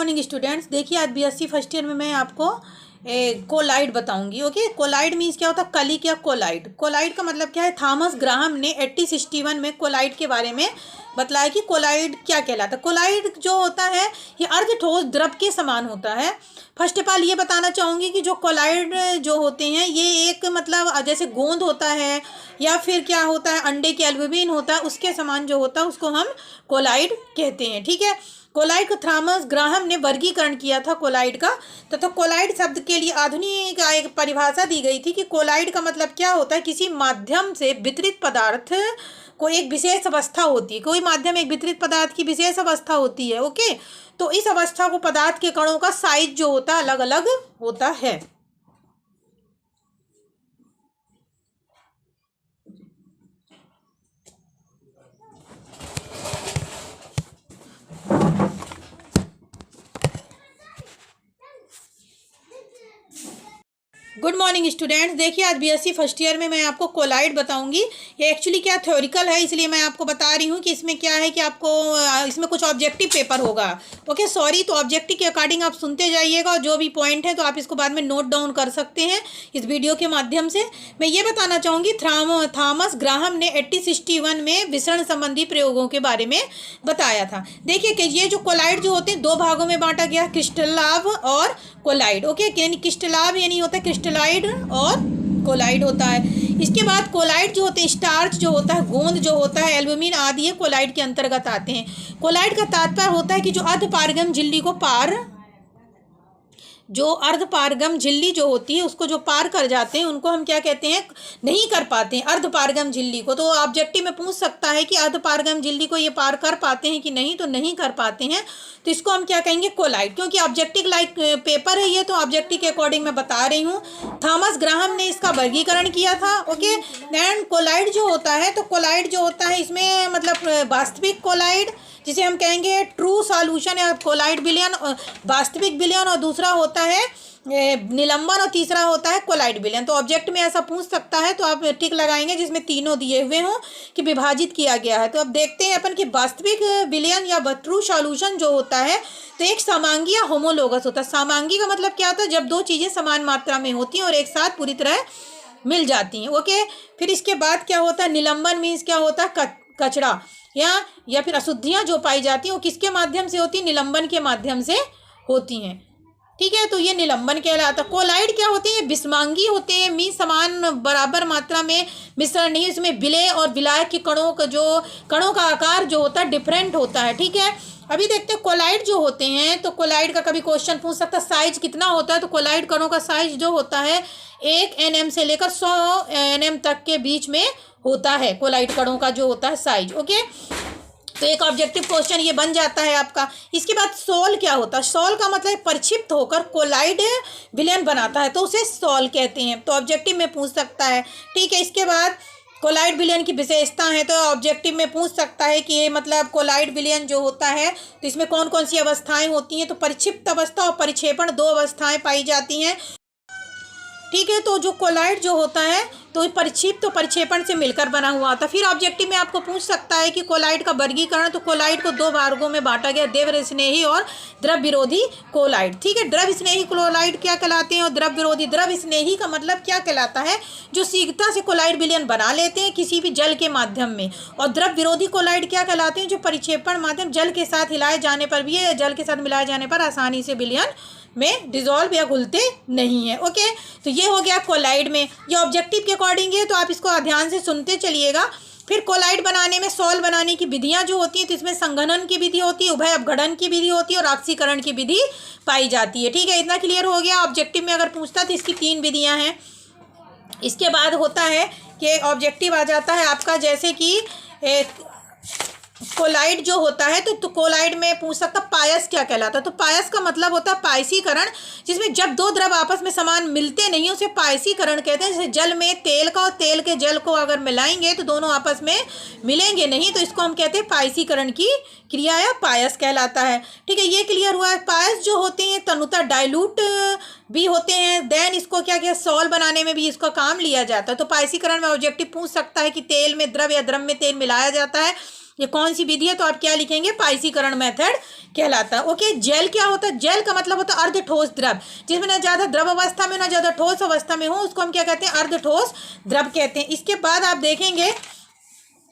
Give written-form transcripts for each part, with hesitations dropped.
Morning students. देखिए आज BSc first year में मैं आपको कोलाइड बताऊंगी। ओके, कोलाइड मीन्स क्या होता है? कलिक या कोलाइड। कोलाइड का मतलब क्या है? थॉमस ग्राहम ने 1861 में कोलाइड के बारे में बतलाया कि कोलाइड क्या कहलाता है। कोलाइड जो होता है ये अर्ध ठोस द्रव के समान होता है। फर्स्ट ऑफ ऑल ये बताना चाहूँगी कि जो कोलाइड जो होते हैं ये एक मतलब जैसे गोंद होता है या फिर क्या होता है अंडे के एल्ब्यूमिन होता है उसके समान जो होता है उसको हम कोलाइड कहते हैं। ठीक है, कोलाइड को थॉमस ग्राहम ने वर्गीकरण किया था कोलाइड का। तो कोलाइड शब्द के लिए आधुनिक एक परिभाषा दी गई थी कि कोलाइड का मतलब क्या होता है? किसी माध्यम से वितरित पदार्थ को एक विशेष अवस्था होती है। कोई माध्यम एक वितरित पदार्थ की विशेष अवस्था होती है। ओके, तो इस अवस्था को पदार्थ के कणों का साइज जो होता है अलग अलग होता है। Good morning students. देखिए आज बीएससी फर्स्ट ईयर में मैं आपको कोलाइड बताऊंगी। ये एक्चुअली क्या थ्योरिकल है, इसलिए मैं आपको बता रही हूँ कि इसमें क्या है कि आपको इसमें कुछ ऑब्जेक्टिव पेपर होगा। ओके सॉरी, तो ऑब्जेक्टिव के अकॉर्डिंग आप सुनते जाइएगा और जो भी पॉइंट है तो आप इसको बाद में नोट डाउन कर सकते हैं इस वीडियो के माध्यम से। मैं ये बताना चाहूँगी थॉमस ग्राहम ने 1861 में विसरण संबंधी प्रयोगों के बारे में बताया था। देखिए कि ये जो कोलाइड जो होते हैं दो भागों में बांटा गया, क्रिस्टलाव और कोलाइड। ओके, यानी क्रिस्टलाव यानी होता है क्रिस्टलाइड और कोलाइड होता है। इसके बाद कोलाइड जो होते हैं स्टार्च जो होता है, गोंद जो होता है, एल्ब्यूमिन आदि ये कोलाइड के अंतर्गत आते हैं। कोलाइड का तात्पर्य होता है कि जो अर्धपारगम झिल्ली को पार जो अर्धपारगम झिल्ली जो होती है उसको जो पार कर जाते हैं उनको हम क्या कहते हैं? नहीं कर पाते हैं अर्धपारगम झिल्ली को। तो ऑब्जेक्टिव में पूछ सकता है कि अर्धपारगम झिल्ली को ये पार कर पाते हैं कि नहीं, तो नहीं कर पाते हैं, तो इसको हम क्या कहेंगे? कोलाइड। क्योंकि ऑब्जेक्टिव लाइक पेपर है ये, तो ऑब्जेक्टिव के अकॉर्डिंग मैं बता रही हूँ। थॉमस ग्राहम ने इसका वर्गीकरण किया था। ओके, देन कोलाइड जो होता है, तो कोलाइड जो होता है इसमें मतलब वास्तविक कोलाइड जिसे हम कहेंगे ट्रू सॉल्यूशन या कोलाइड विलयन, वास्तविक विलयन, और दूसरा होता है निलंबन, और तीसरा होता है कोलाइड विलयन। तो ऑब्जेक्ट में ऐसा पूछ सकता है तो आप टिक लगाएंगे जिसमें तीनों दिए हुए हों कि विभाजित किया गया है। तो अब देखते हैं अपन कि वास्तविक विलयन या ट्रू सॉल्यूशन जो होता है तो एक समांगी या होमोलोगस होता है। समांगी का मतलब क्या होता है? जब दो चीज़ें समान मात्रा में होती हैं और एक साथ पूरी तरह मिल जाती हैं। ओके, फिर इसके बाद क्या होता है? निलंबन मीन्स क्या होता है? कचरा या फिर अशुद्धियाँ जो पाई जाती हैं वो किसके माध्यम से होती है? निलंबन के माध्यम से होती हैं। ठीक है, तो ये निलंबन कहलाता है। कोलाइड क्या होते हैं? विषमांगी होते हैं, मीन समान बराबर मात्रा में मिश्रण नहीं, इसमें विलय और विलायक के कणों का आकार जो होता है डिफरेंट होता है। ठीक है, अभी देखते हैं कोलाइड जो होते हैं। तो कोलाइड का कभी क्वेश्चन पूछ सकता है साइज कितना होता है? तो कोलाइड कणों का साइज जो होता है 1 nm से लेकर 100 nm तक के बीच में होता है कोलाइड कणों का जो होता है साइज। ओके, तो एक ऑब्जेक्टिव क्वेश्चन ये बन जाता है आपका। इसके बाद सोल क्या होता है? सोल का मतलब परिक्षिप्त होकर कोलाइड विलयन बनाता है तो उसे सोल कहते हैं। तो ऑब्जेक्टिव में पूछ सकता है। ठीक है, इसके बाद कोलाइड विलयन की विशेषता है तो ऑब्जेक्टिव में पूछ सकता है कि ये मतलब कोलाइड विलयन जो होता है तो इसमें कौन कौन सी अवस्थाएं होती हैं? तो परिक्षिप्त अवस्था और परिक्षेपण दो अवस्थाएं पाई जाती हैं। ठीक है, तो जो कोलाइड जो होता है तो परिक्षिप्त तो परिक्षेपण से मिलकर बना हुआ था। फिर ऑब्जेक्टिव में आपको पूछ सकता है कि कोलाइड का वर्गीकरण। तो कोलाइड को दो वर्गों में बांटा गया, द्रव स्नेही और द्रव विरोधी कोलाइड। ठीक है, द्रव स्नेही कोलाइड क्या कहलाते हैं और द्रव विरोधी? द्रव स्नेही का मतलब क्या कहलाता है? जो शीघ्रता से कोलाइड विलयन बना लेते हैं किसी भी जल के माध्यम में। और द्रव विरोधी कोलाइड क्या कहलाते हैं? जो परिक्षेपण माध्यम जल के साथ हिलाए जाने पर भी जल के साथ मिलाए जाने पर आसानी से विलयन में डिजॉल्व या घुलते नहीं है। ओके, तो ये हो गया कोलाइड में। ये ऑब्जेक्टिव के अकॉर्डिंग है तो आप इसको ध्यान से सुनते चलिएगा। फिर कोलाइड बनाने में सॉल बनाने की विधियां जो होती हैं तो इसमें संघनन की विधि होती है, उभय अपघटन की विधि होती है और ऑक्सीकरण की विधि पाई जाती है। ठीक है, इतना क्लियर हो गया। ऑब्जेक्टिव में अगर पूछता तो इसकी 3 विधियाँ हैं। इसके बाद होता है कि ऑब्जेक्टिव आ जाता है आपका जैसे कि कोलाइड जो होता है तो कोलाइड में पूछ सकता पायस क्या कहलाता है? तो पायस का मतलब होता है पायसीकरण, जिसमें जब दो द्रव आपस में समान मिलते नहीं उसे पायसीकरण कहते हैं। जैसे जल में तेल का और तेल के जल को अगर मिलाएंगे तो दोनों आपस में मिलेंगे नहीं, तो इसको हम कहते हैं पायसीकरण की क्रिया या पायस कहलाता है। ठीक है, ये क्लियर हुआ है। पायस जो होते हैं तनुता डाइल्यूट भी होते हैं। देन इसको क्या सॉल बनाने में भी इसका काम लिया जाता है। तो पायसीकरण में ऑब्जेक्टिव पूछ सकता है कि तेल में द्रव या द्रव में तेल मिलाया जाता है ये कौन सी विधि है, तो आप क्या लिखेंगे, पाइसीकरण मेथड कहलाता है। ओके, जेल क्या होता है, जेल का मतलब होता है अर्ध ठोस द्रव, जिसमें ना ज़्यादा द्रव अवस्था में ना ज़्यादा ठोस अवस्था में हो, उसको हम क्या कहते हैं, अर्ध ठोस द्रव कहते हैं। इसके बाद आप देखेंगे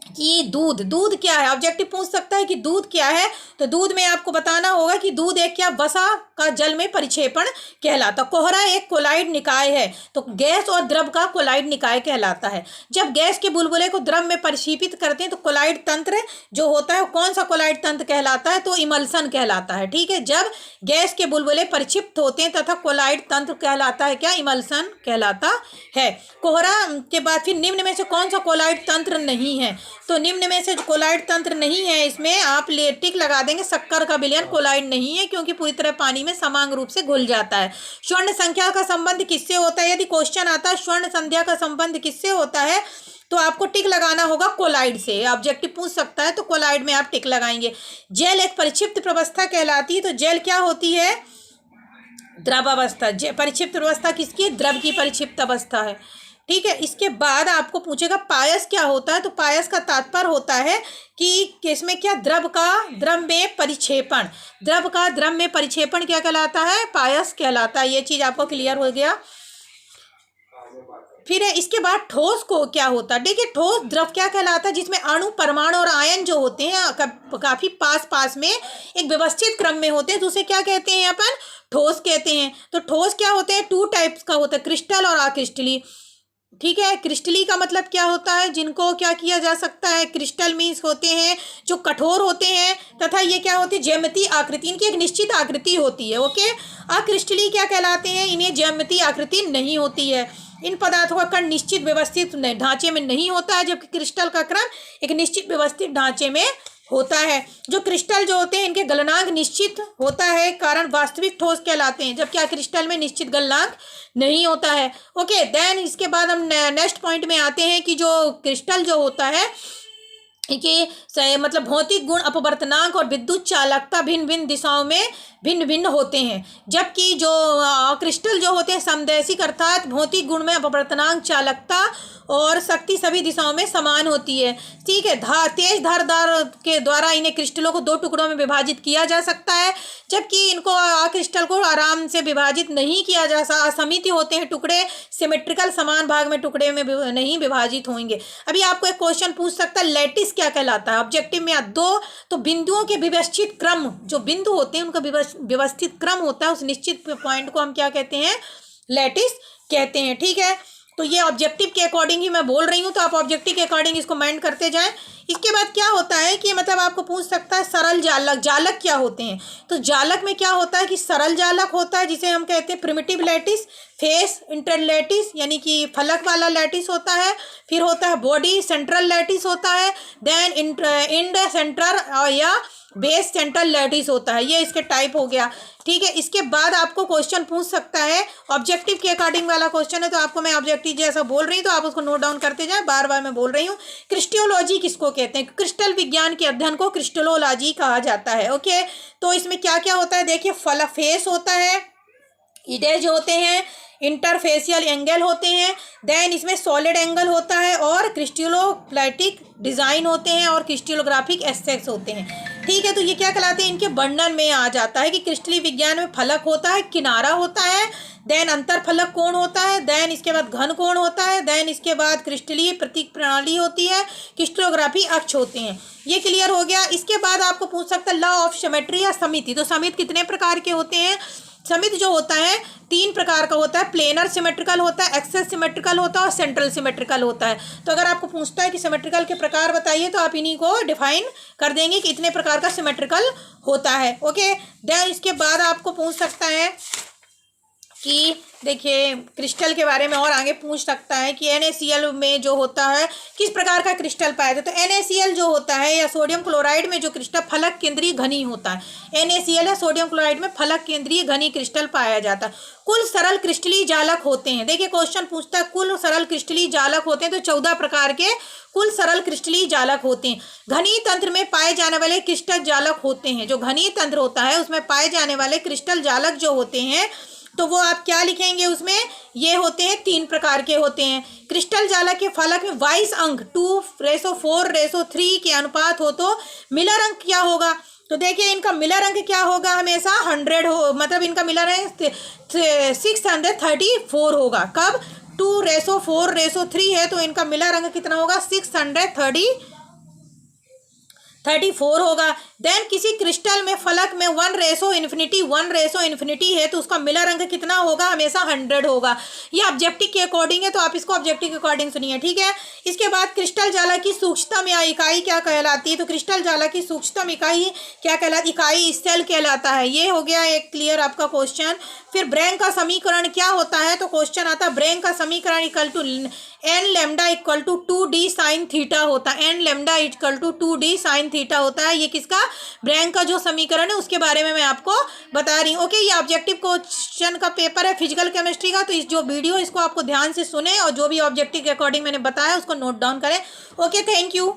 कि दूध, दूध क्या है, ऑब्जेक्टिव पूछ सकता है कि दूध क्या है, तो दूध में आपको बताना होगा कि दूध एक क्या, वसा का जल में परिक्षेपण कहलाता। कोहरा एक कोलाइड निकाय है, तो गैस और द्रव का कोलाइड निकाय कहलाता है। जब गैस के बुलबुले को द्रव में परिक्षेपित करते हैं तो कोलाइड तंत्र जो होता है, कौन सा कोलाइड तंत्र कहलाता है, तो इमल्सन कहलाता है। ठीक है, जब गैस के बुलबुले परिक्षिप्त होते हैं तथा कोलाइड तंत्र कहलाता है क्या, इमल्सन कहलाता है। कोहरा के बाद फिर निम्न में से कौन सा कोलाइड तंत्र नहीं है, तो निम्न में से जो कोलाइड तंत्र नहीं है, इसमें आप टिक लगा देंगे, शक्कर का विलयन कोलाइड नहीं है, क्योंकि पूरी तरह पानी में समान रूप से घुल जाता है। स्वर्ण संख्या का संबंध किससे होता है, यदि क्वेश्चन आता है स्वर्ण संख्या का संबंध किससे होता है, तो आपको टिक लगाना होगा कोलाइड से। ऑब्जेक्टिव पूछ सकता है तो कोलाइड में आप टिक लगाएंगे। जेल एक परिक्षिप्त प्रवस्था कहलाती है, तो जेल क्या होती है, द्रव अवस्था। परिक्षिप्त अवस्था किसकी, द्रव की परिक्षिप्त अवस्था है। ठीक है, इसके बाद आपको पूछेगा पायस क्या होता है, तो पायस का तात्पर्य होता है कि इसमें क्या, द्रव का द्रव में परिक्षेपण, द्रव का द्रव में परिक्षेपण क्या कहलाता है, पायस कहलाता है। ये चीज आपको क्लियर हो गया। फिर है इसके बाद ठोस को क्या होता है, देखिए ठोस द्रव क्या कहलाता है, जिसमें अणु, परमाणु और आयन जो होते हैं काफी पास पास में एक व्यवस्थित क्रम में होते हैं, तो उसे क्या कहते हैं, अपन ठोस कहते हैं। तो ठोस क्या होते हैं, टू टाइप्स का होता है, क्रिस्टल और अक्रिस्टली। ठीक है, क्रिस्टली का मतलब क्या होता है, जिनको क्या किया जा सकता है, क्रिस्टल मीन्स होते हैं जो कठोर होते हैं, तथा ये क्या होती है, ज्यामितीय आकृति, इनकी एक निश्चित आकृति होती है। ओके, अक्रिस्टली क्या कहलाते हैं, इन्हें ज्यामितीय आकृति नहीं होती है, इन पदार्थों का कण निश्चित व्यवस्थित ढांचे में नहीं होता है, जबकि क्रिस्टल का क्रम एक निश्चित व्यवस्थित ढांचे में होता है। जो क्रिस्टल जो होते हैं इनके गलनांक निश्चित होता है, कारण वास्तविक ठोस कहलाते हैं, जबकि क्रिस्टल में निश्चित गलनांक नहीं होता है। ओके, देन इसके बाद हम नेक्स्ट पॉइंट में आते हैं कि जो क्रिस्टल जो होता है कि मतलब भौतिक गुण, अपवर्तनांक और विद्युत चालकता भिन्न भिन्न दिशाओं में भिन्न भिन्न होते हैं, जबकि जो क्रिस्टल जो होते हैं समदैशिक, अर्थात भौतिक गुण में अपवर्तनांक, चालकता और शक्ति सभी दिशाओं में समान होती है। ठीक है, तेज धारदार के द्वारा इन्हें क्रिस्टलों को दो टुकड़ों में विभाजित किया जा सकता है, जबकि इनको क्रिस्टल को आराम से विभाजित नहीं किया जा सकता, असमित होते हैं टुकड़े, सिमेट्रिकल समान भाग में टुकड़े में नहीं विभाजित होंगे। अभी आपको एक क्वेश्चन पूछ सकता है, लैटिस क्या कहलाता है, ऑब्जेक्टिव में दो, तो बिंदुओं के व्यवस्थित क्रम, जो बिंदु होते हैं उनका व्यवस्थित क्रम होता है, उस निश्चित पॉइंट को हम क्या कहते हैं, लैटिस कहते हैं। ठीक है, तो ये ऑब्जेक्टिव के अकॉर्डिंग ही मैं बोल रही हूँ, तो आप ऑब्जेक्टिव के अकॉर्डिंग इसको माइंड करते जाएं। इसके बाद क्या होता है कि मतलब आपको पूछ सकता है सरल जालक, जालक क्या होते हैं, तो जालक में क्या होता है कि सरल जालक होता है, जिसे हम कहते हैं प्रिमिटिव लैटिस, फेस इंटरलैटिस यानी कि फलक वाला लैटिस होता है, फिर होता है बॉडी सेंट्रल लैटिस होता है, देन इंड सेंटर या बेस सेंट्रल लैटिस होता है। ये इसके टाइप हो गया। ठीक है, इसके बाद आपको क्वेश्चन पूछ सकता है, ऑब्जेक्टिव के अकॉर्डिंग वाला क्वेश्चन है, तो आपको मैं ऑब्जेक्टिव जैसा बोल रही हूँ तो आप उसको नोट डाउन करते जाएं, बार बार मैं बोल रही हूँ। क्रिस्टोलॉजी किसको कहते हैं, क्रिस्टल विज्ञान के अध्ययन को क्रिस्टोलॉजी कहा जाता है। ओके, तो इसमें क्या क्या होता है, देखिए फेस होता है, इडेज होते हैं, इंटरफेशियल एंगल होते हैं, देन इसमें सॉलिड एंगल होता है, और क्रिस्टलोप्लाइटिक डिज़ाइन होते हैं, और क्रिस्टलोग्राफिक एस्पेक्ट्स होते हैं। ठीक है, तो ये क्या कहलाते हैं, इनके वर्णन में आ जाता है कि क्रिस्टलीय विज्ञान में फलक होता है, किनारा होता है, देन अंतर फलक कोण होता है, देन इसके बाद घन कोण होता है, देन इसके बाद क्रिस्टलीय प्रतीक प्रणाली होती है, क्रिस्टलोग्राफी अक्ष होते हैं। ये क्लियर हो गया। इसके बाद आपको पूछ सकता है लॉ ऑफ सिमेट्री या समिति, तो समिति कितने प्रकार के होते हैं, समिति जो होता है तीन प्रकार का होता है, प्लेनर सिमेट्रिकल होता है, एक्सेस सिमेट्रिकल होता है, और सेंट्रल सिमेट्रिकल होता है। तो अगर आपको पूछता है कि सिमेट्रिकल के प्रकार बताइए, तो आप इन्हीं को डिफाइन कर देंगे कि इतने प्रकार का सिमेट्रिकल होता है। ओके, देन इसके बाद आपको पूछ सकता है कि देखिए क्रिस्टल के बारे में और आगे पूछ सकता है कि NaCl में जो होता है किस प्रकार का क्रिस्टल पाया जाता है। तो NaCl जो होता है या सोडियम क्लोराइड में जो क्रिस्टल फलक केंद्रीय घनी होता है, NaCl या सोडियम क्लोराइड में फलक केंद्रीय घनी क्रिस्टल पाया जाता है। कुल सरल क्रिस्टलीय जालक होते हैं, देखिए क्वेश्चन पूछता है कुल सरल क्रिस्टलीय जालक होते हैं, तो 14 प्रकार के कुल सरल क्रिस्टलीय जालक होते हैं। घनी तंत्र में पाए जाने वाले क्रिस्टल जालक होते हैं, जो घनी तंत्र होता है उसमें पाए जाने वाले क्रिस्टल जालक जो होते हैं तो वो आप क्या लिखेंगे उसमें, ये होते हैं 3 प्रकार के होते हैं। क्रिस्टल जाला के फलक में 22 अंक 2:4:3 के अनुपात हो तो मिलर अंक क्या होगा। तो देखिए इनका मिलर अंक क्या होगा, हमेशा 100 हो, मतलब इनका मिलर अंक 634 होगा। कब 2:4:3 है तो इनका मिलर अंक कितना होगा, 634 होगा। देन किसी क्रिस्टल में फलक में 1:∞ है तो उसका मिलर अंक कितना होगा, हमेशा 100 होगा। ये ऑब्जेक्टिव के अकॉर्डिंग है, तो आप इसको ऑब्जेक्टिव के अकॉर्डिंग सुनिए, ठीक है। इसके बाद क्रिस्टल जाला की सूक्ष्मतम या इकाई क्या कहलाती है, तो क्रिस्टल जाला की सूक्ष्मतम इकाई क्या कहलाती, इकाई सेल कहलाता है। ये हो गया एक क्लियर आपका क्वेश्चन। फिर ब्रैंक का समीकरण क्या होता है, तो क्वेश्चन आता है ब्रैंक का समीकरण equal to n lambda equal to 2d sine theta होता है। n lambda equal to 2d sine theta होता है। ये किसका, ब्रैंक का जो समीकरण है उसके बारे में मैं आपको बता रही हूँ। ओके, ये ऑब्जेक्टिव क्वेश्चन का पेपर है फिजिकल केमिस्ट्री का। तो इस जो वीडियो इसको आपको ध्यान से सुने और जो भी ऑब्जेक्टिव के अकॉर्डिंग मैंने बताया उसको नोट डाउन करें। Okay, thank you.